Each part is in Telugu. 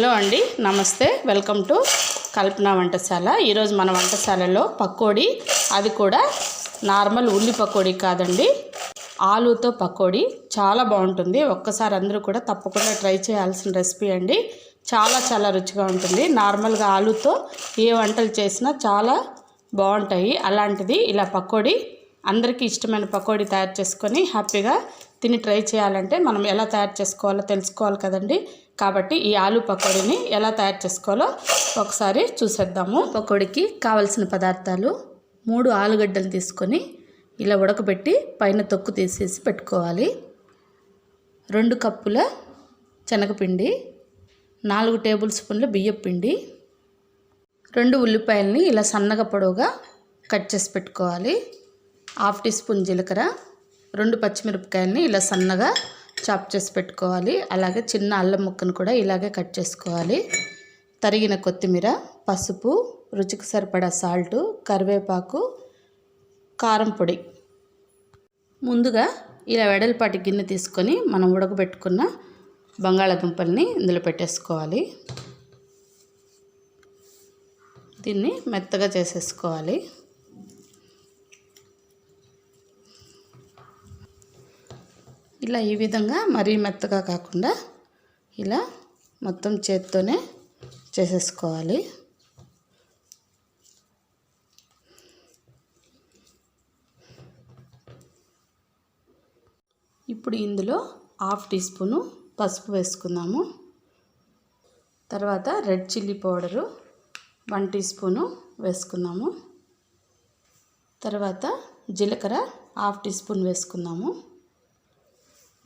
హలో అండి, నమస్తే. వెల్కమ్ టు కల్పన వంటశాల. ఈరోజు మన వంటశాలలో పకోడీ, అది కూడా నార్మల్ ఉల్లి పకోడీ కాదండి, ఆలూతో పకోడీ చాలా బాగుంటుంది. ఒక్కసారి అందరూ కూడా తప్పకుండా ట్రై చేయాల్సిన రెసిపీ అండి. చాలా రుచిగా ఉంటుంది. నార్మల్గా ఆలూతో ఏ వంటలు చేసినా చాలా బాగుంటాయి. అలాంటిది ఇలా పకోడీ, అందరికీ ఇష్టమైన పకోడీ తయారు చేసుకొని హ్యాపీగా తిని ట్రై చేయాలంటే మనం ఎలా తయారు చేసుకోవాలో తెలుసుకోవాలి కదండి. కాబట్టి ఈ ఆలూ పకోడీని ఎలా తయారు చేసుకోవాలో ఒకసారి చూసేద్దాము. పకోడీకి కావలసిన పదార్థాలు: 3 ఆలుగడ్డలు తీసుకొని ఇలా ఉడకబెట్టి పైన తొక్కు తీసేసి పెట్టుకోవాలి. 2 కప్పుల శనగపిండి, 4 టేబుల్ స్పూన్ల బియ్యం పిండి, 2 ఉల్లిపాయలని ఇలా సన్నగా పొడవుగా కట్ చేసి పెట్టుకోవాలి. 1/2 టీ స్పూన్ జీలకర్ర, 2 పచ్చిమిరపకాయలని ఇలా సన్నగా చాప్ చేసి పెట్టుకోవాలి. అలాగే చిన్న అల్లం ముక్కను కూడా ఇలాగే కట్ చేసుకోవాలి. తరిగిన కొత్తిమీర, పసుపు, రుచికి సరిపడా సాల్టు, కరివేపాకు, కారం పొడి. ముందుగా ఇలా వెడల్పాటి గిన్నె తీసుకొని మనం ఉడకబెట్టుకున్న బంగాళాదుంపల్ని ఇందులో పెట్టేసుకోవాలి. దీన్ని మెత్తగా చేసేసుకోవాలి. ఇలా ఈ విధంగా మరీ మెత్తగా కాకుండా ఇలా మొత్తం చేత్తోనే చేసేసుకోవాలి. ఇప్పుడు ఇందులో 1/2 టీ స్పూను పసుపు వేసుకుందాము. తర్వాత red chilli powder 1 teaspoon వేసుకుందాము. తర్వాత జీలకర్ర 1/2 టీ స్పూన్ వేసుకుందాము.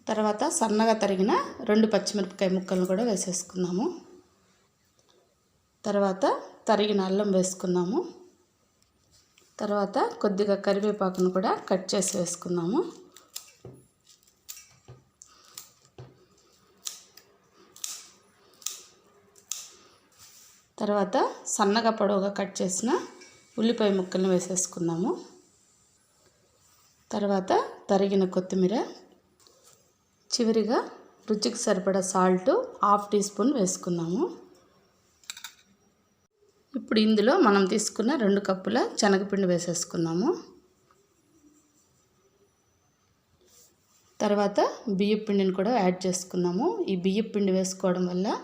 తర్వాత సన్నగా తరిగిన 2 పచ్చిమిరపకాయ ముక్కలను కూడా వేసేసుకుందాము. తర్వాత తరిగిన అల్లం వేసుకుందాము. తర్వాత కొద్దిగా కరివేపాకును కూడా కట్ చేసి వేసుకుందాము. తర్వాత సన్నగా పొడవుగా కట్ చేసిన ఉల్లిపాయ ముక్కలను వేసేసుకుందాము. తర్వాత తరిగిన కొత్తిమీర, చివరిగా రుచికి సరిపడా సాల్టు 1/2 టీ స్పూన్ వేసుకున్నాము. ఇప్పుడు ఇందులో మనం తీసుకున్న 2 కప్పుల శనగపిండి వేసేసుకున్నాము. తర్వాత బియ్యం పిండిని కూడా యాడ్ చేసుకున్నాము. ఈ బియ్యం పిండి వేసుకోవడం వల్ల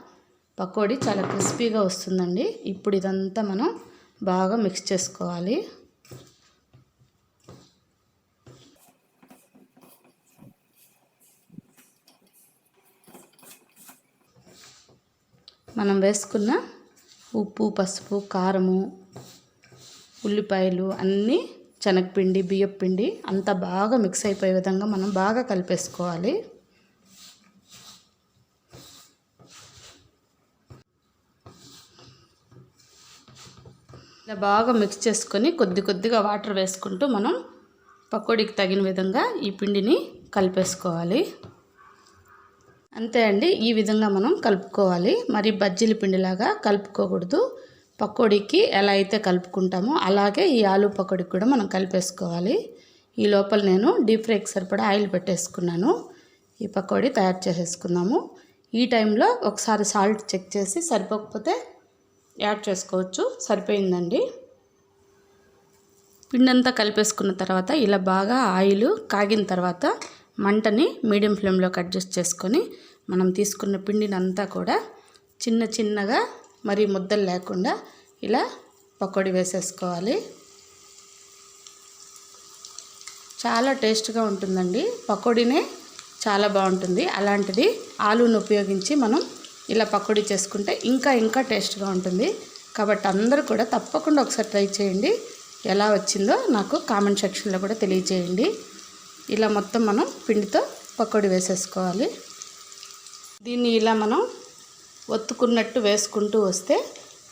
పకోడీ చాలా క్రిస్పీగా వస్తుందండి. ఇప్పుడు ఇదంతా మనం బాగా మిక్స్ చేసుకోవాలి. మనం వేసుకున్న ఉప్పు, పసుపు, కారము, ఉల్లిపాయలు అన్నీ శనగపిండి, బియ్యం పిండి అంతా బాగా మిక్స్ అయిపోయే విధంగా మనం బాగా కలిపేసుకోవాలి. ఇలా బాగా మిక్స్ చేసుకొని కొద్దిగా వాటర్ వేసుకుంటూ మనం పకోడీకి తగిన విధంగా ఈ పిండిని కలిపేసుకోవాలి. అంతే అండి, ఈ విధంగా మనం కలుపుకోవాలి. మరి బజ్జీల పిండిలాగా కలుపుకోకూడదు. పకోడీకి ఎలా అయితే కలుపుకుంటామో అలాగే ఈ ఆలూ పకోడీకి కూడా మనం కలిపేసుకోవాలి. ఈ లోపల నేను డీప్ ఫ్రైకి సరిపడా ఆయిల్ పెట్టేసుకున్నాను. ఈ పకోడీ తయారు చేసేసుకున్నాము. ఈ టైంలో ఒకసారి సాల్ట్ చెక్ చేసి సరిపోకపోతే యాడ్ చేసుకోవచ్చు. సరిపోయిందండి. పిండి అంతా కలిపేసుకున్న తర్వాత ఇలా బాగా ఆయిల్ కాగిన తర్వాత మంటని మీడియం ఫ్లేమ్లో అడ్జస్ట్ చేసుకొని మనం తీసుకున్న పిండిని అంతా కూడా చిన్నగా మరి ముద్దలు లేకుండా ఇలా పకోడీ వేసేసుకోవాలి. చాలా టేస్ట్గా ఉంటుందండి. పకోడీనే చాలా బాగుంటుంది. అలాంటిది ఆలూను ఉపయోగించి మనం ఇలా పకోడీ చేసుకుంటే ఇంకా టేస్ట్గా ఉంటుంది. కాబట్టి అందరూ కూడా తప్పకుండా ఒకసారి ట్రై చేయండి. ఎలా వచ్చిందో నాకు కామెంట్ సెక్షన్లో కూడా తెలియజేయండి. ఇలా మొత్తం మనం పిండితో పకోడీ వేసేసుకోవాలి. దీన్ని ఇలా మనం ఒత్తుకున్నట్టు వేసుకుంటూ వస్తే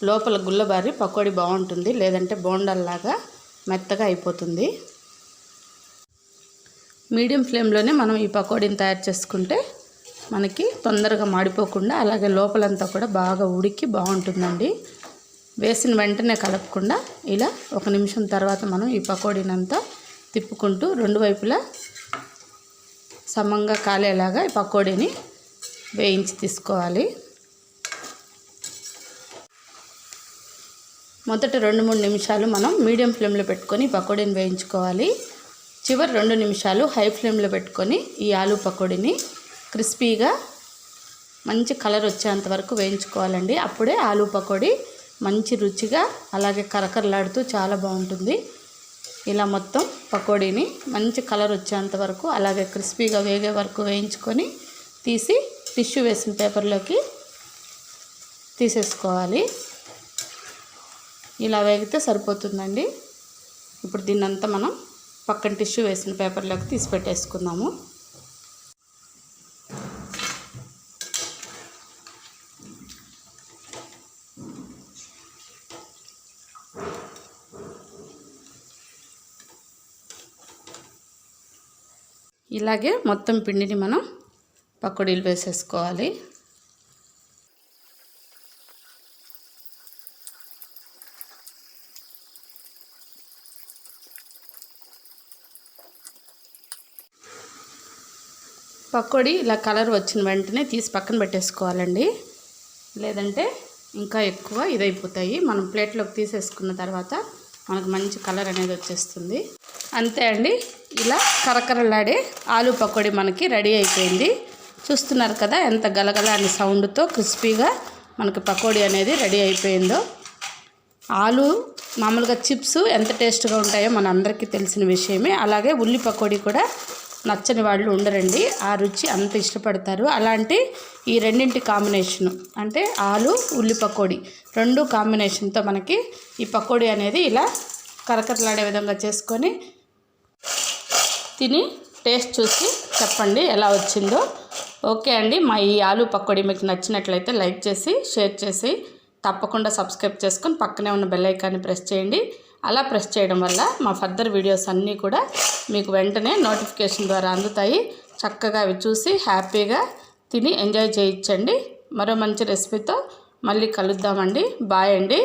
లోపల గుల్లబారి పకోడీ బాగుంటుంది. లేదంటే బోండాల్లాగా మెత్తగా అయిపోతుంది. మీడియం ఫ్లేమ్లోనే మనం ఈ పకోడీని తయారు చేసుకుంటే మనకి తొందరగా మాడిపోకుండా అలాగే లోపలంతా కూడా బాగా ఉడికి బాగుంటుందండి. వేసిన వెంటనే కలపకుండా ఇలా 1 నిమిషం తర్వాత మనం ఈ పకోడీనంతా తిప్పుకుంటూ 2 వైపులా సమంగా కాలేలాగా ఈ పకోడీని వేయించి తీసుకోవాలి. మొదట 2-3 నిమిషాలు మనం మీడియం ఫ్లేమ్లో పెట్టుకొని పకోడీని వేయించుకోవాలి. చివరి 2 నిమిషాలు హై ఫ్లేమ్లో పెట్టుకొని ఈ ఆలూ పకోడీని క్రిస్పీగా మంచి కలర్ వచ్చేంత వరకు వేయించుకోవాలండి. అప్పుడే ఆలూ పకోడీ మంచి రుచిగా అలాగే కరకరలాడుతూ చాలా బాగుంటుంది. ఇలా మొత్తం పకోడీని మంచి కలర్ వచ్చేంత వరకు అలాగే క్రిస్పీగా వేగే వరకు వేయించుకొని తీసి టిష్యూ వేసిన పేపర్లోకి తీసేసుకోవాలి. ఇలా వేగితే సరిపోతుందండి. ఇప్పుడు దీన్నంతా మనం పక్కన టిష్యూ వేసిన పేపర్లోకి తీసి పెట్టేసుకుందాము. ఇలాగే మొత్తం పిండిని మనం పకోడీలు వేసేసుకోవాలి. పకోడీ ఇలా కలర్ వచ్చిన వెంటనే తీసి పక్కన పెట్టేసుకోవాలండి. లేదంటే ఇంకా ఎక్కువ ఇదైపోతాయి. మనం ప్లేట్లోకి తీసేసుకున్న తర్వాత మనకు మంచి కలర్ అనేది వచ్చేస్తుంది. అంతే అండి. ఇలా కరకరలాడే ఆలూ పకోడీ మనకి రెడీ అయిపోయింది. చూస్తున్నారు కదా ఎంత గలగల అనే సౌండ్తో క్రిస్పీగా మనకి పకోడీ అనేది రెడీ అయిపోయిందో. ఆలూ మామూలుగా చిప్స్ ఎంత టేస్ట్గా ఉంటాయో మన అందరికీ తెలిసిన విషయమే. అలాగే ఉల్లి పకోడీ కూడా నచ్చని వాళ్ళు ఉండరండి. ఆ రుచి అంత ఇష్టపడతారు. అలాంటి ఈ రెండింటి కాంబినేషను అంటే ఆలు ఉల్లి పకోడీ 2 కాంబినేషన్తో మనకి ఈ పకోడీ అనేది ఇలా కరకరలాడే విధంగా చేసుకొని తిని టేస్ట్ చూసి చెప్పండి ఎలా వచ్చిందో. ఓకే అండి. మా ఈ ఆలూ పకోడీ మీకు నచ్చినట్లయితే లైక్ చేసి షేర్ చేసి తప్పకుండా సబ్స్క్రైబ్ చేసుకొని పక్కనే ఉన్న బెల్ ఐకాన్ని ప్రెస్ చేయండి. అలా ప్రెస్ చేయడం వల్ల మా ఫర్దర్ వీడియోస్ అన్నీ కూడా మీకు వెంటనే నోటిఫికేషన్ ద్వారా అందుతాయి. చక్కగా అవి చూసి హ్యాపీగా తిని ఎంజాయ్ చేయించండి. మరో మంచి రెసిపీతో మళ్ళీ కలుద్దామండి. బాయ్ అండి.